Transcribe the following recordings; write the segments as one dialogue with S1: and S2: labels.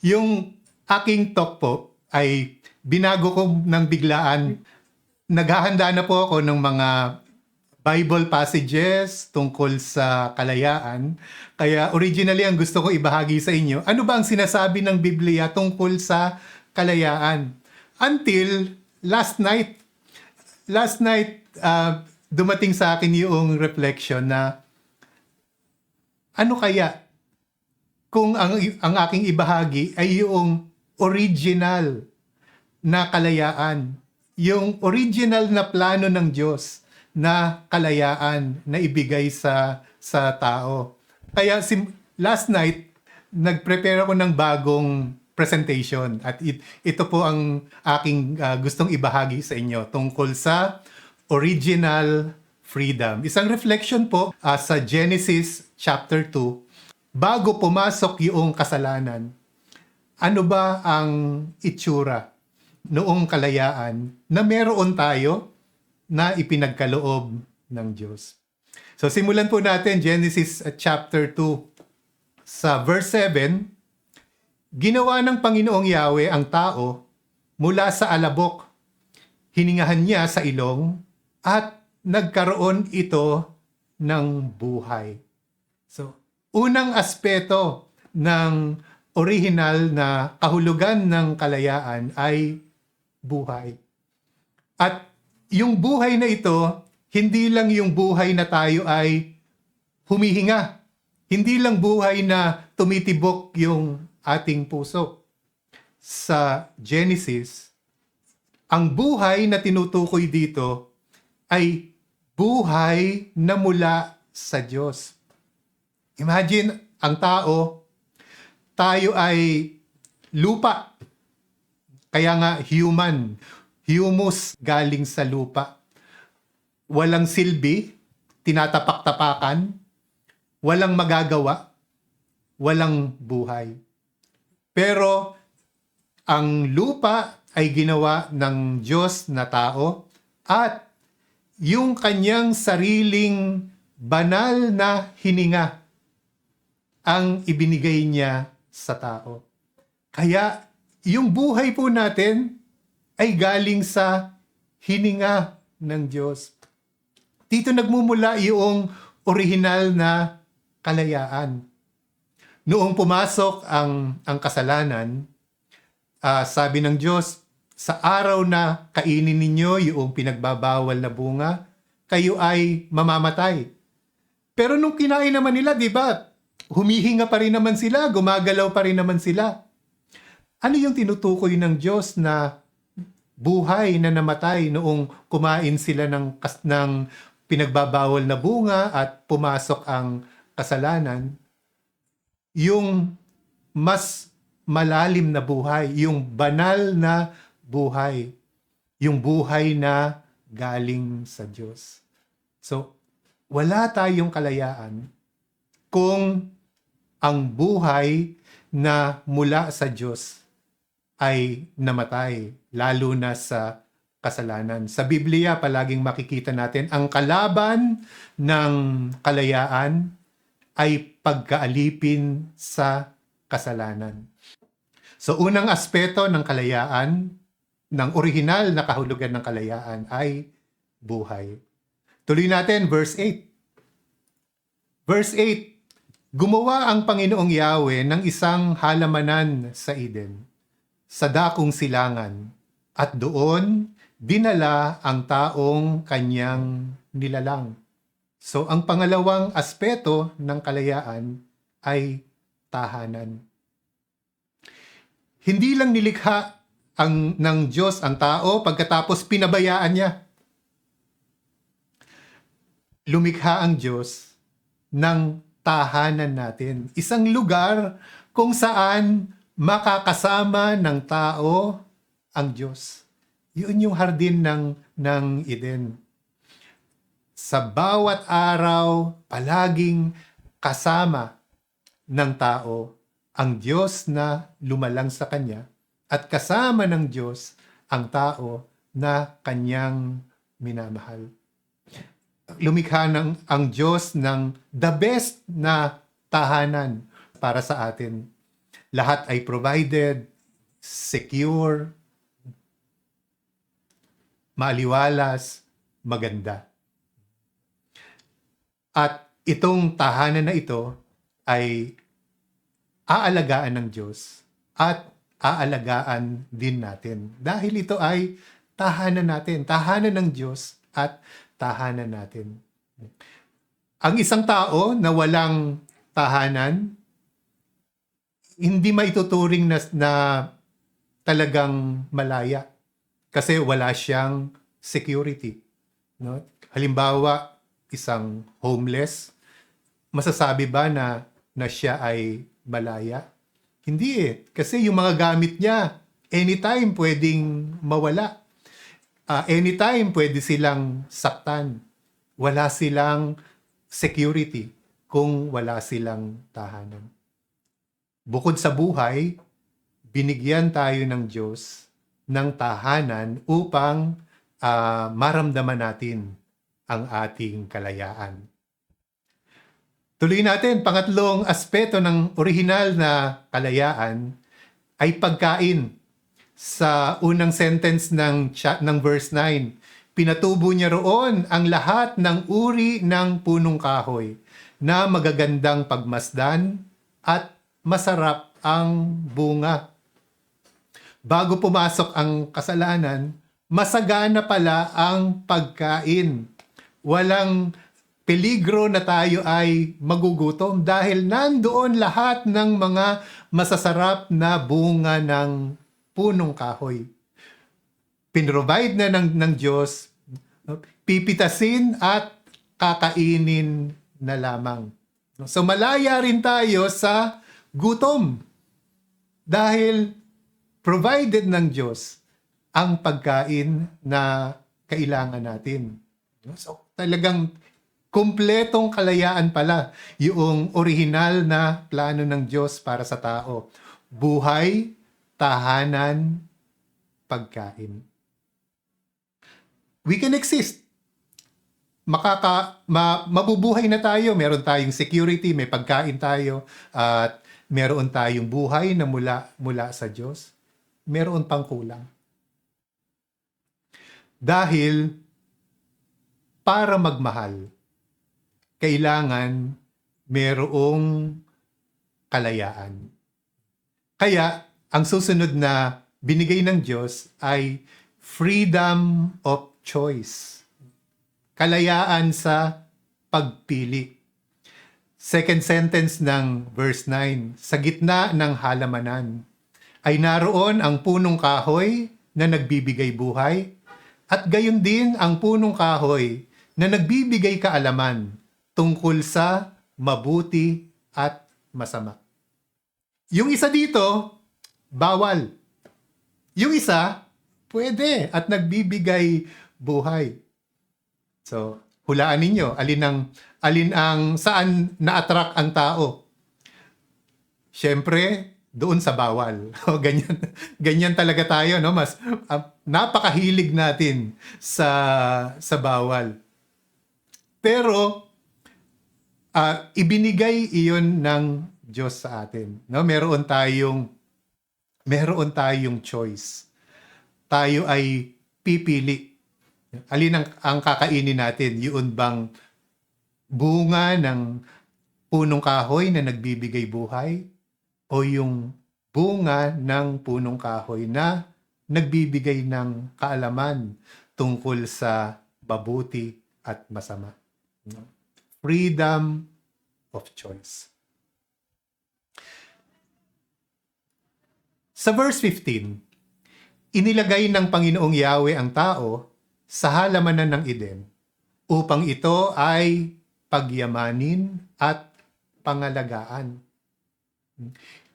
S1: Yung aking talk po ay binago ko ng biglaan. Naghahanda na po ako ng mga Bible passages tungkol sa kalayaan. Kaya originally ang gusto ko ibahagi sa inyo, ano ba ang sinasabi ng Biblia tungkol sa kalayaan? Until last night, dumating sa akin yung reflection na ano kaya kung ang aking ibahagi ay yung original na kalayaan. Yung original na plano ng Diyos na kalayaan na ibigay sa tao. Kaya last night, nag-prepare ako ng bagong presentation at ito po ang aking gustong ibahagi sa inyo tungkol sa original freedom. Isang reflection po sa Genesis chapter 2. Bago pumasok yung kasalanan, ano ba ang itsura noong kalayaan na meron tayo na ipinagkaloob ng Diyos? So simulan po natin Genesis chapter 2 sa verse 7. Ginawa ng Panginoong Yahweh ang tao mula sa alabok. Hiningahan niya sa ilong at nagkaroon ito ng buhay. So, unang aspeto ng original na kahulugan ng kalayaan ay buhay. At yung buhay na ito, hindi lang yung buhay na tayo ay humihinga. Hindi lang buhay na tumitibok yung ating puso. Sa Genesis, ang buhay na tinutukoy dito ay buhay na mula sa Diyos. Imagine, ang tayo ay lupa. Kaya nga human, humus galing sa lupa. Walang silbi, tinatapak-tapakan, walang magagawa, walang buhay. Pero ang lupa ay ginawa ng Diyos na tao at yung kanyang sariling banal na hininga ang ibinigay niya sa tao. Kaya yung buhay po natin ay galing sa hininga ng Diyos. Dito nagmumula yung orihinal na kalayaan. Noong pumasok ang kasalanan, sabi ng Diyos, sa araw na kainin ninyo yung pinagbabawal na bunga, kayo ay mamamatay. Pero nung kinain naman nila, di ba, humihinga pa rin naman sila, gumagalaw pa rin naman sila. Ano yung tinutukoy ng Diyos na buhay na namatay noong kumain sila ng pinagbabawal na bunga at pumasok ang kasalanan? Yung mas malalim na buhay, yung banal na buhay, yung buhay na galing sa Diyos. So, wala tayong kalayaan kung ang buhay na mula sa Diyos ay namatay, lalo na sa kasalanan. Sa Biblia, palaging makikita natin, ang kalaban ng kalayaan ay pagkaalipin sa kasalanan. So, unang aspeto ng kalayaan, ng orihinal na kahulugan ng kalayaan ay buhay. Tuloy natin, verse 8. Verse 8, gumawa ang Panginoong Yahweh ng isang halamanan sa Eden, sa dakong silangan, at doon dinala ang taong kanyang nilalang. So, ang pangalawang aspeto ng kalayaan ay tahanan. Hindi lang nilikha ng Diyos ang tao pagkatapos pinabayaan niya. Lumikha ang Diyos ng tahanan natin. Isang lugar kung saan makakasama ng tao ang Diyos. Yun yung hardin ng Eden. Sa bawat araw, palaging kasama ng tao ang Diyos na lumalang sa Kanya at kasama ng Diyos ang tao na Kanyang minamahal. Lumikha ang Diyos ng the best na tahanan para sa atin. lahat ay provided, secure, maaliwalas, maganda. At itong tahanan na ito ay aalagaan ng Diyos at aalagaan din natin. Dahil ito ay tahanan natin, tahanan ng Diyos at tahanan natin. Ang isang tao na walang tahanan, hindi maituturing na talagang malaya kasi wala siyang security. No? Halimbawa, isang homeless, masasabi ba na siya ay malaya? Hindi eh. Kasi yung mga gamit niya, anytime pwedeng mawala. Anytime pwede silang saktan. Wala silang security kung wala silang tahanan. Bukod sa buhay, binigyan tayo ng Diyos ng tahanan upang maramdaman natin ang ating kalayaan. Tuloy natin, pangatlong aspeto ng orihinal na kalayaan ay pagkain. Sa unang sentence ng verse 9, pinatubo niya roon ang lahat ng uri ng punong kahoy na magagandang pagmasdan at masarap ang bunga. Bago pumasok ang kasalanan, masagana pala ang pagkain. Walang peligro na tayo ay magugutom dahil nandoon lahat ng mga masasarap na bunga ng punong kahoy. Pinrovide na ng Diyos, pipitasin at kakainin na lamang. So malaya rin tayo sa gutom dahil provided ng Diyos ang pagkain na kailangan natin. So talagang kumpletong kalayaan pala yung orihinal na plano ng Diyos para sa tao. Buhay, tahanan, pagkain. We can exist. Mabubuhay na tayo. Meron tayong security, may pagkain tayo, at meron tayong buhay na mula sa Diyos. Meron pang kulang. Dahil para magmahal, kailangan merong kalayaan. Kaya, ang susunod na binigay ng Diyos ay freedom of choice. Kalayaan sa pagpili. Second sentence ng verse 9, sa gitna ng halamanan ay naroon ang punong kahoy na nagbibigay buhay at gayon din ang punong kahoy na nagbibigay kaalaman tungkol sa mabuti at masama. Yung isa dito, bawal. Yung isa, pwede at nagbibigay buhay. So, hulaan ninyo, alin ang saan na-attract ang tao? Siyempre, doon sa bawal. Ganyan talaga tayo, no? Mas napakahilig natin sa bawal. Pero ibinigay iyon ng Diyos sa atin, no? Meron tayong choice. Tayo ay pipili. Alin ang kakainin natin? Yun bang bunga ng punong kahoy na nagbibigay buhay? O yung bunga ng punong kahoy na nagbibigay ng kaalaman tungkol sa mabuti at masama? Freedom of choice. Sa verse 15, inilagay ng Panginoong Yahweh ang tao sa halamanan ng Eden upang ito ay pagyamanin at pangalagaan.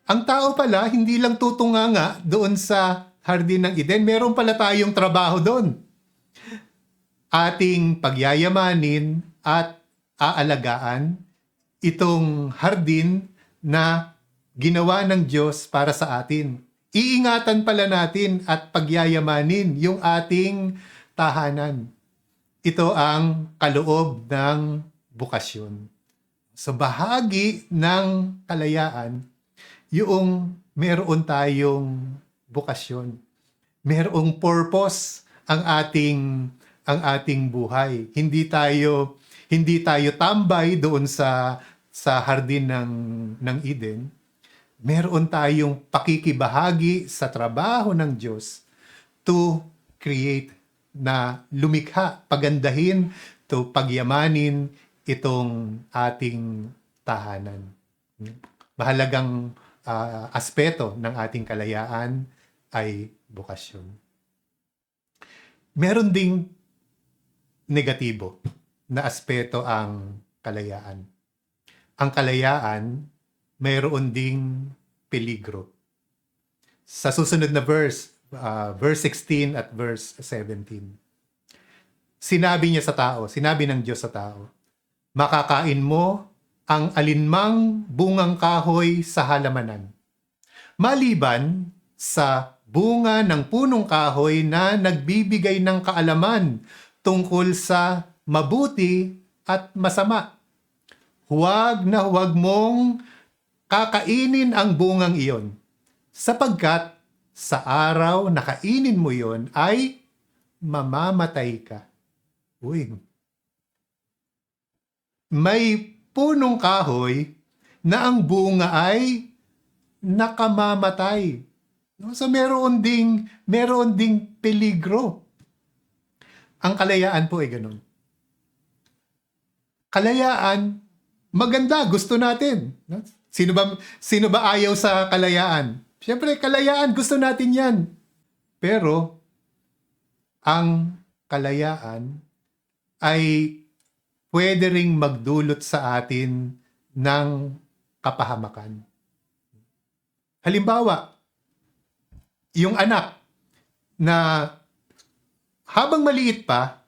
S1: Ang tao pala, hindi lang tutunganga doon sa hardin ng Eden, meron pala tayong trabaho doon. Ating pagyayamanin at aalagaan itong hardin na ginawa ng Diyos para sa atin. Iingatan pala natin at pagyayamanin yung ating tahanan. Ito ang kaloob ng bukasyon. So bahagi ng kalayaan, yung meron tayong bukasyon. Merong purpose ang ating buhay. Hindi tayo tambay doon sa hardin ng Eden. Meron tayong pakikibahagi sa trabaho ng Diyos to create, na lumikha, pagandahin, to pagyamanin itong ating tahanan. Mahalagang aspeto ng ating kalayaan ay bukasyon. Meron ding negatibo na aspeto ang kalayaan. Ang kalayaan, mayroon ding peligro. Sa susunod na verse 16 at verse 17. Sinabi ng Diyos sa tao, makakain mo ang alinmang bungang kahoy sa halamanan, maliban sa bunga ng punong kahoy na nagbibigay ng kaalaman tungkol sa mabuti at masama. Huwag na huwag mong kakainin ang bungang iyon, sapagkat sa araw na kainin mo iyon ay mamamatay ka. Uy. May punong kahoy na ang bunga ay nakamamatay. So meron ding peligro. Ang kalayaan po ay ganun. Kalayaan, maganda, gusto natin. Sino ba ayaw sa kalayaan? Siyempre, kalayaan, gusto natin yan. Pero, ang kalayaan ay pwede ring magdulot sa atin ng kapahamakan. Halimbawa, yung anak na habang maliit pa,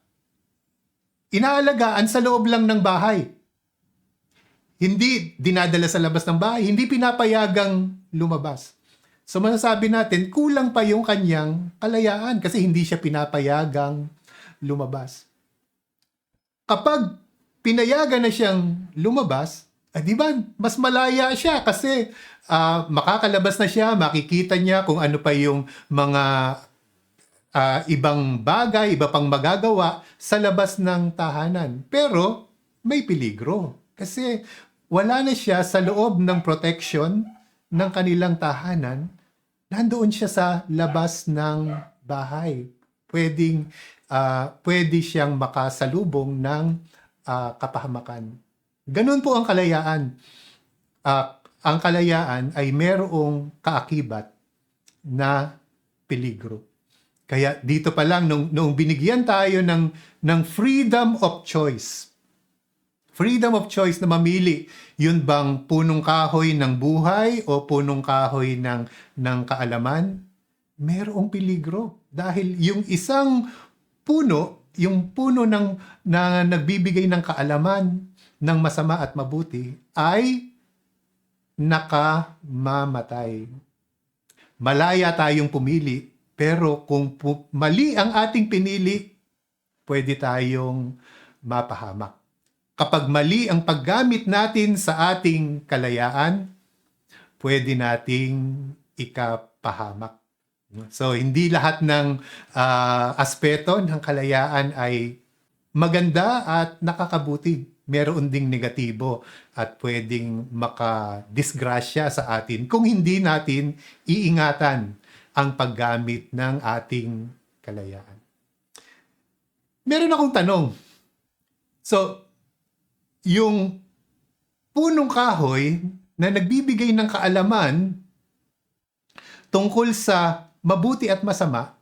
S1: inaalagaan sa loob lang ng bahay. Hindi dinadala sa labas ng bahay, hindi pinapayagang lumabas. So masasabi natin, kulang pa yung kanyang kalayaan kasi hindi siya pinapayagang lumabas. Kapag pinayagan na siyang lumabas, di ba, mas malaya siya kasi makakalabas na siya, makikita niya kung ano pa yung mga ibang bagay, iba pang magagawa sa labas ng tahanan. Pero may peligro kasi wala na siya sa loob ng protection ng kanilang tahanan, nandoon siya sa labas ng bahay. Pwede siyang makasalubong ng kapahamakan. Ganun po ang kalayaan. Ang kalayaan ay merong kaakibat na peligro. Kaya dito pa lang, nung binigyan tayo ng freedom of choice, freedom of choice na mamili, yun bang punong kahoy ng buhay o punong kahoy ng kaalaman? Merong peligro. Dahil yung isang puno, yung puno na nagbibigay ng kaalaman ng masama at mabuti, ay nakamamatay. Malaya tayong pumili, pero kung mali ang ating pinili, pwede tayong mapahamak. Kapag mali ang paggamit natin sa ating kalayaan, pwede nating ikapahamak. So, hindi lahat ng aspeto ng kalayaan ay maganda at nakakabuti. Meron ding negatibo at pwedeng makadisgrasya sa atin kung hindi natin iingatan ang paggamit ng ating kalayaan. Meron akong tanong. So, yung punong kahoy na nagbibigay ng kaalaman tungkol sa mabuti at masama,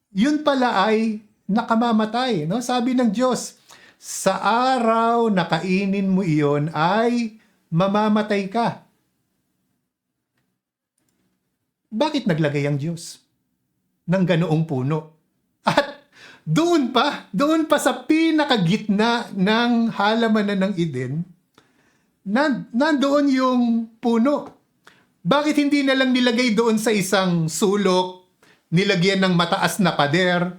S1: yun pala ay nakamamatay. No? Sabi ng Diyos, sa araw na kainin mo iyon ay mamamatay ka. Bakit naglagay ang Diyos ng ganoong puno? At doon pa sa pinakagitna ng halamanan ng Eden, nandoon yung puno. Bakit hindi na lang nilagay doon sa isang sulok, nilagyan ng mataas na pader,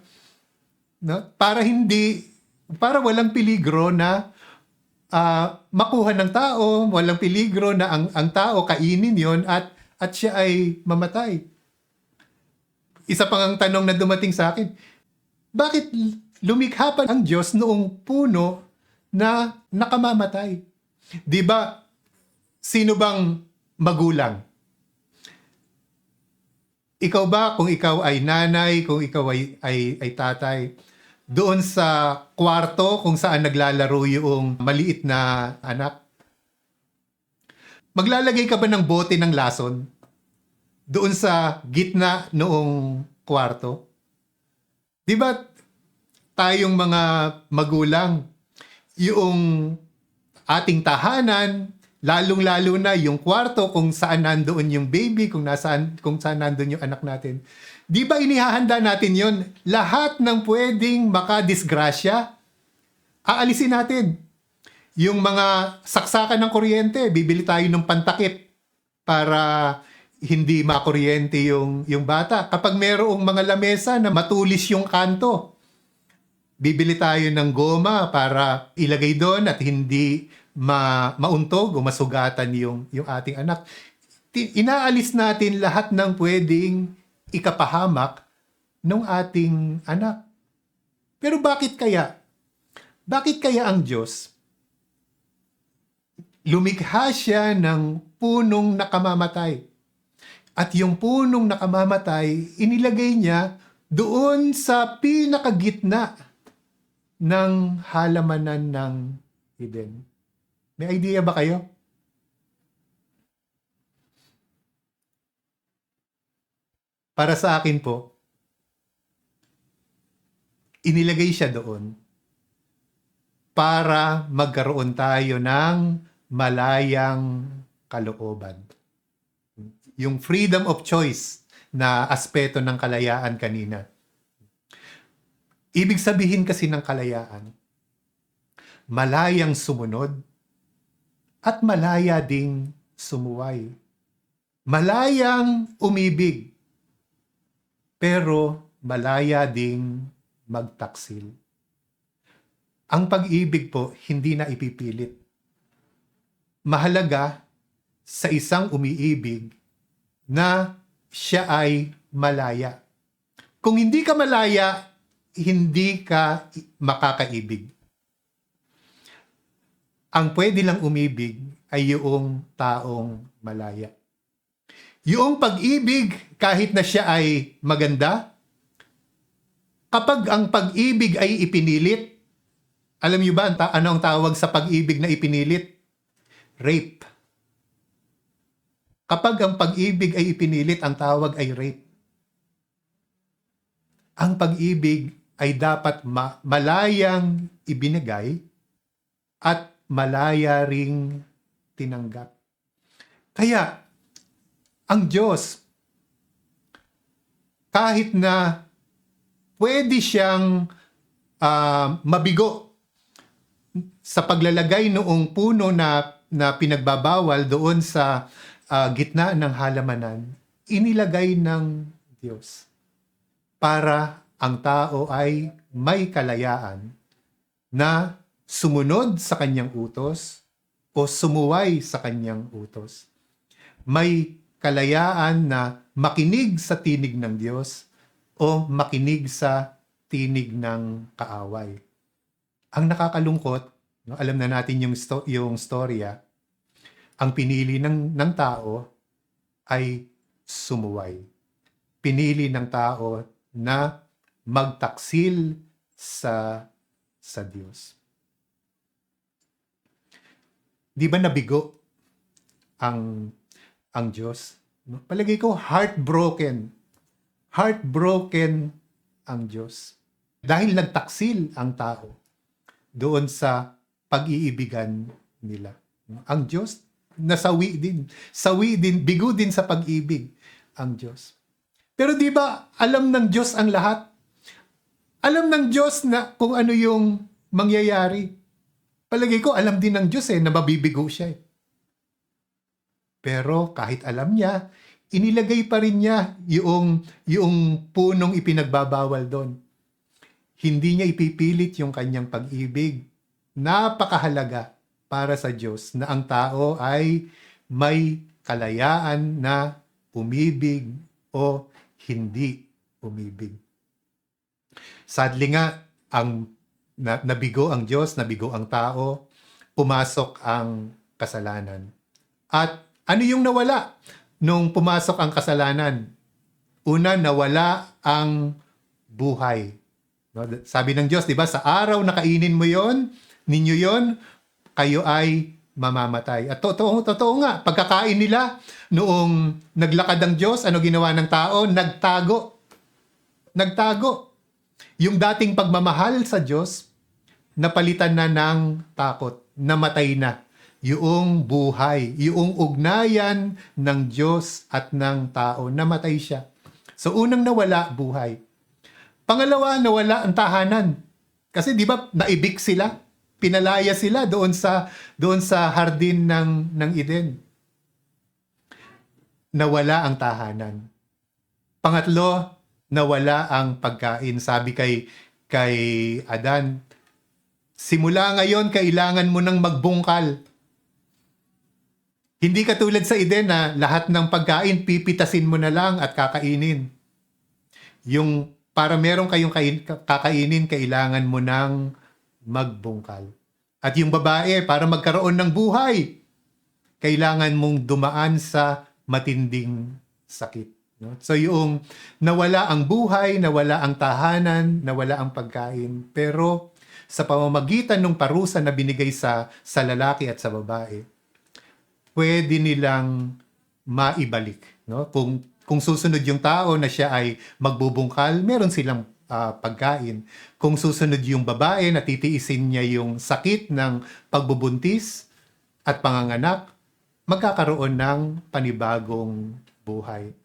S1: no? Para walang peligro na makuha ng tao, walang peligro na ang tao kainin yon at at siya ay mamatay. Isa pang ang tanong na dumating sa akin, bakit lumikha pa ang Diyos noong puno na nakamamatay? Di ba, sino bang magulang? Ikaw ba, kung ikaw ay nanay, kung ikaw ay tatay, doon sa kwarto kung saan naglalaro yung maliit na anak, maglalagay ka ba ng bote ng lason doon sa gitna noong kwarto? Di ba tayong mga magulang, yung ating tahanan, lalong-lalo na yung kwarto kung saan nandoon yung baby, kung saan nandoon yung anak natin. Di ba inihahanda natin yon? Lahat ng pwedeng makadisgrasya, aalisin natin. Yung mga saksakan ng kuryente, bibili tayo ng pantakip para hindi makuryente yung bata. Kapag merong mga lamesa na matulis yung kanto, bibili tayo ng goma para ilagay doon at hindi mauntog o masugatan yung ating anak. Inaalis natin lahat ng pwedeng ikapahamak ng ating anak. Pero bakit kaya? Bakit kaya ang Diyos lumikha siya ng punong nakamamatay? At yung punong nakamamatay, inilagay niya doon sa pinakagitna ng halamanan ng Eden. May idea ba kayo? Para sa akin po, inilagay siya doon para magkaroon tayo ng malayang kalooban. Yung freedom of choice na aspeto ng kalayaan kanina. Ibig sabihin kasi ng kalayaan, malayang sumunod at malaya ding sumuway. Malayang umibig, pero malaya ding magtaksil. Ang pag-ibig po, hindi na ipipilit. Mahalaga sa isang umiibig na siya ay malaya. Kung hindi ka malaya, hindi ka makakaibig. Ang pwede lang umibig ay yung taong malaya. Yung pag-ibig, kahit na siya ay maganda, kapag ang pag-ibig ay ipinilit, alam niyo ba ano ang tawag sa pag-ibig na ipinilit? Rape. Kapag ang pag-ibig ay ipinilit, ang tawag ay rape. Ang pag-ibig ay dapat malayang ibinigay at malaya ring tinanggap. Kaya, ang Diyos, kahit na pwede siyang mabigo sa paglalagay noong puno na pinagbabawal doon sa gitna ng halamanan, inilagay ng Diyos para ang tao ay may kalayaan na sumunod sa kanyang utos o sumuway sa kanyang utos. May kalayaan na makinig sa tinig ng Diyos o makinig sa tinig ng kaaway. Ang nakakalungkot, no, alam na natin yung storya, ang pinili ng tao ay sumuway. Pinili ng tao na magtaksil sa Diyos. Di ba nabigo ang Diyos? No? Palagay ko heartbroken. Heartbroken ang Diyos. Dahil nagtaksil ang tao doon sa pag-iibigan nila. Ang Diyos, nasawi din. Sawi din, bigo din sa pag-ibig ang Diyos. Pero di ba alam ng Diyos ang lahat? Alam ng Diyos na kung ano yung mangyayari. Palagay ko alam din ng Diyos na mabibigo siya. Pero kahit alam niya, inilagay pa rin niya yung punong ipinagbabawal doon. Hindi niya ipipilit yung kanyang pag-ibig. Napakahalaga para sa Diyos na ang tao ay may kalayaan na umibig o hindi umibig. Sadly nga, nabigo ang Diyos, nabigo ang tao, pumasok ang kasalanan. At ano yung nawala nung pumasok ang kasalanan? Una, nawala ang buhay. No? Sabi ng Diyos, di ba, sa araw na kainin mo yon, ninyo yon, kayo ay mamamatay. At totoo nga, pagkakain nila, noong naglakad ang Diyos, ano ginawa ng tao? Nagtago. Yung dating pagmamahal sa Diyos, napalitan na ng takot, namatay na. Yung buhay, yung ugnayan ng Diyos at ng tao, namatay siya. So unang nawala, buhay. Pangalawa, nawala ang tahanan. Kasi di ba, naibik sila, pinalaya sila doon sa hardin ng Eden. Nawala ang tahanan. Pangatlo, nawala ang pagkain. Sabi kay Adan, simula ngayon, kailangan mo nang magbungkal. Hindi katulad sa Eden na lahat ng pagkain, pipitasin mo na lang at kakainin. Yung para meron kayong kakainin, kailangan mo nang magbungkal. At yung babae, para magkaroon ng buhay, kailangan mong dumaan sa matinding sakit. No? So yung nawala ang buhay, nawala ang tahanan, nawala ang pagkain. Pero sa pamamagitan ng parusa na binigay sa lalaki at sa babae, pwede nilang maibalik. No? Kung susunod yung tao na siya ay magbubungkal, meron silang pagkain. Kung susunod yung babae na titiisin niya yung sakit ng pagbubuntis at panganganak, magkakaroon ng panibagong buhay.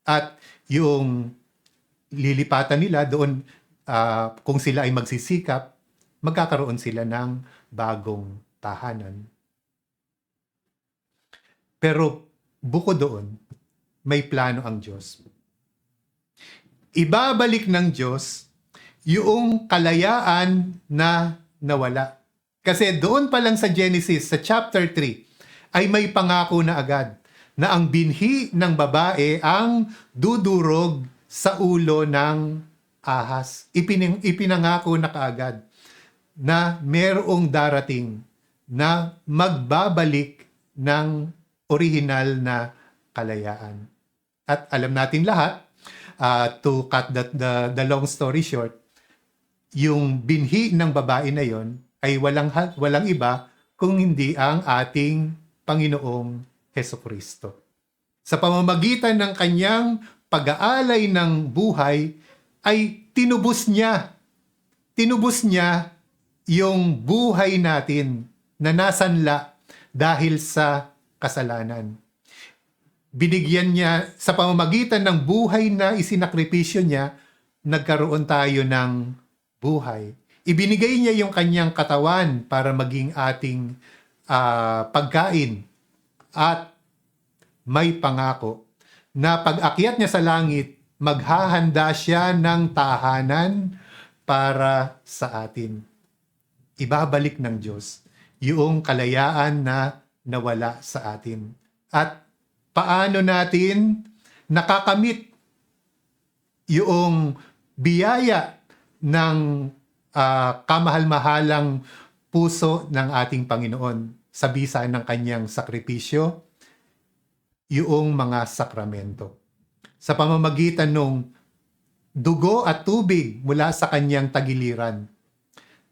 S1: At yung lilipatan nila doon, kung sila ay magsisikap, magkakaroon sila ng bagong tahanan. Pero bukod doon, may plano ang Diyos. Ibabalik ng Diyos yung kalayaan na nawala. Kasi doon pa lang sa Genesis, sa chapter 3, ay may pangako na agad na ang binhi ng babae ang dudurog sa ulo ng ahas. Ipinangako na kaagad na merong darating na magbabalik ng orihinal na kalayaan. At alam natin lahat, to cut the long story short, yung binhi ng babae na yon ay walang iba kung hindi ang ating Panginoong Hesukristo. Sa pamamagitan ng kanyang pag-aalay ng buhay, ay tinubos niya yung buhay natin na nasanla dahil sa kasalanan. Binigyan niya, sa pamamagitan ng buhay na isinakripisyo niya, nagkaroon tayo ng buhay. Ibinigay niya yung kanyang katawan para maging ating pagkain. At may pangako na pag-akyat niya sa langit, maghahanda siya ng tahanan para sa atin. Ibabalik ng Diyos yung kalayaan na nawala sa atin. At paano natin nakakamit yung biyaya ng kamahal-mahalang puso ng ating Panginoon sa bisa ng kanyang sakripisyo, yung mga sakramento. Sa pamamagitan ng dugo at tubig mula sa kanyang tagiliran,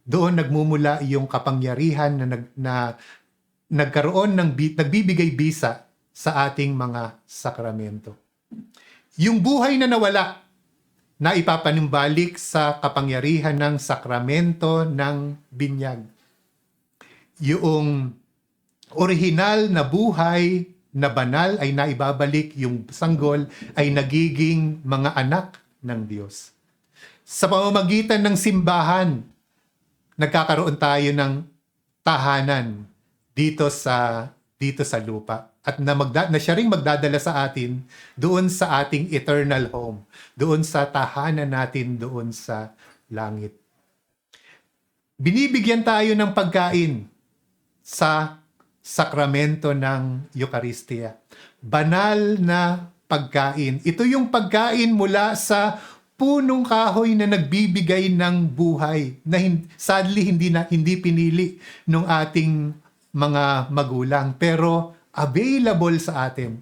S1: doon nagmumula yung kapangyarihan na nagkaroon nagbibigay bisa sa ating mga sakramento. Yung buhay na nawala, na ipapanimbalik sa kapangyarihan ng sakramento ng binyag. Yung orihinal na buhay na banal ay naibabalik, yung sanggol ay nagiging mga anak ng Diyos. Sa pamamagitan ng simbahan, nagkakaroon tayo ng tahanan dito sa lupa. At na siya ring magdadala sa atin doon sa ating eternal home, doon sa tahanan natin doon sa langit. Binibigyan tayo ng pagkain sa sakramento ng Eucharistia. Banal na pagkain. Ito yung pagkain mula sa punong kahoy na nagbibigay ng buhay na sadly hindi pinili ng ating mga magulang, pero available sa atin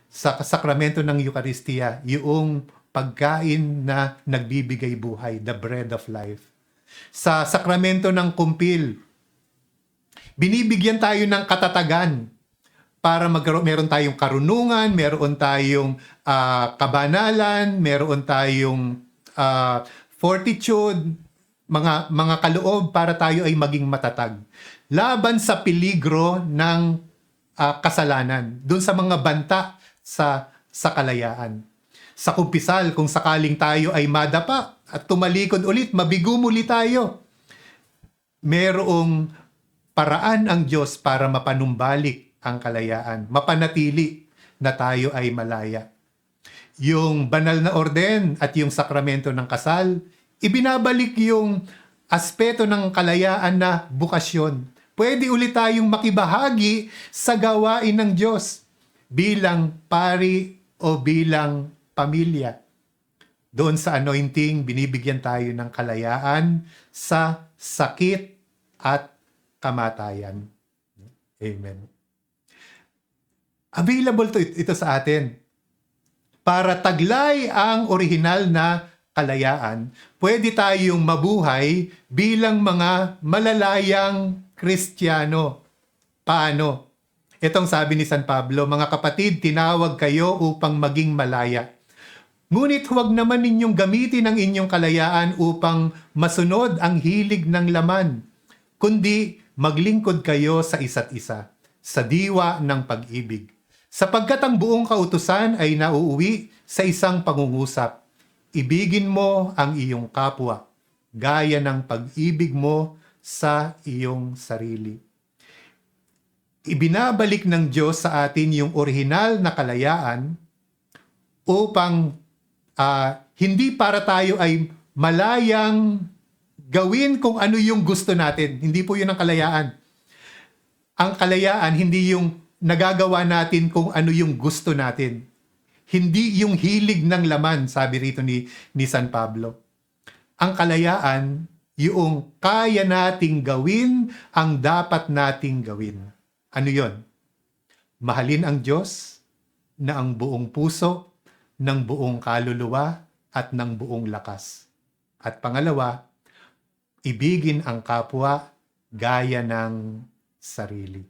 S1: sa sakramento ng Eucharistia, yung pagkain na nagbibigay buhay, the bread of life. Sa sakramento ng kumpil, binibigyan tayo ng katatagan para meron tayong karunungan, meron tayong kabanalan, meron tayong fortitude, mga kaloob para tayo ay maging matatag. Laban sa peligro ng kasalanan, dun sa mga banta sa kalayaan. Sa kumpisal, kung sakaling tayo ay madapa at tumalikod ulit, mabigo muli tayo. Merong paraan ang Diyos para mapanumbalik ang kalayaan, mapanatili na tayo ay malaya. Yung banal na orden at yung sakramento ng kasal, ibinabalik yung aspeto ng kalayaan na bukasyon. Pwede ulit tayong makibahagi sa gawain ng Diyos bilang pari o bilang pamilya. Doon sa anointing, binibigyan tayo ng kalayaan sa sakit at kamatayan. Amen. Available ito sa atin. Para taglay ang orihinal na kalayaan, pwede tayong mabuhay bilang mga malalayang Kristiyano. Paano? Itong sabi ni San Pablo, mga kapatid, tinawag kayo upang maging malaya. Ngunit huwag naman ninyong gamitin ang inyong kalayaan upang masunod ang hilig ng laman, kundi maglingkod kayo sa isa't isa, sa diwa ng pag-ibig. Sapagkat ang buong kautusan ay nauuwi sa isang pangungusap. Ibigin mo ang iyong kapwa, gaya ng pag-ibig mo sa iyong sarili. Ibinabalik ng Diyos sa atin yung orihinal na kalayaan upang hindi para tayo ay malayang gawin kung ano yung gusto natin. Hindi po yun ang kalayaan. Ang kalayaan, hindi yung nagagawa natin kung ano yung gusto natin. Hindi yung hilig ng laman, sabi rito ni San Pablo. Ang kalayaan, yung kaya nating gawin ang dapat nating gawin. Ano yon? Mahalin ang Diyos na ang buong puso, ng buong kaluluwa, at ng buong lakas. At pangalawa, ibigin ang kapwa gaya ng sarili.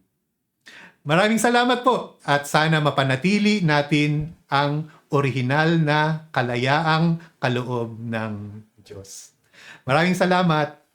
S1: Maraming salamat po at sana mapanatili natin ang orihinal na kalayaang kaloob ng Diyos. Maraming salamat.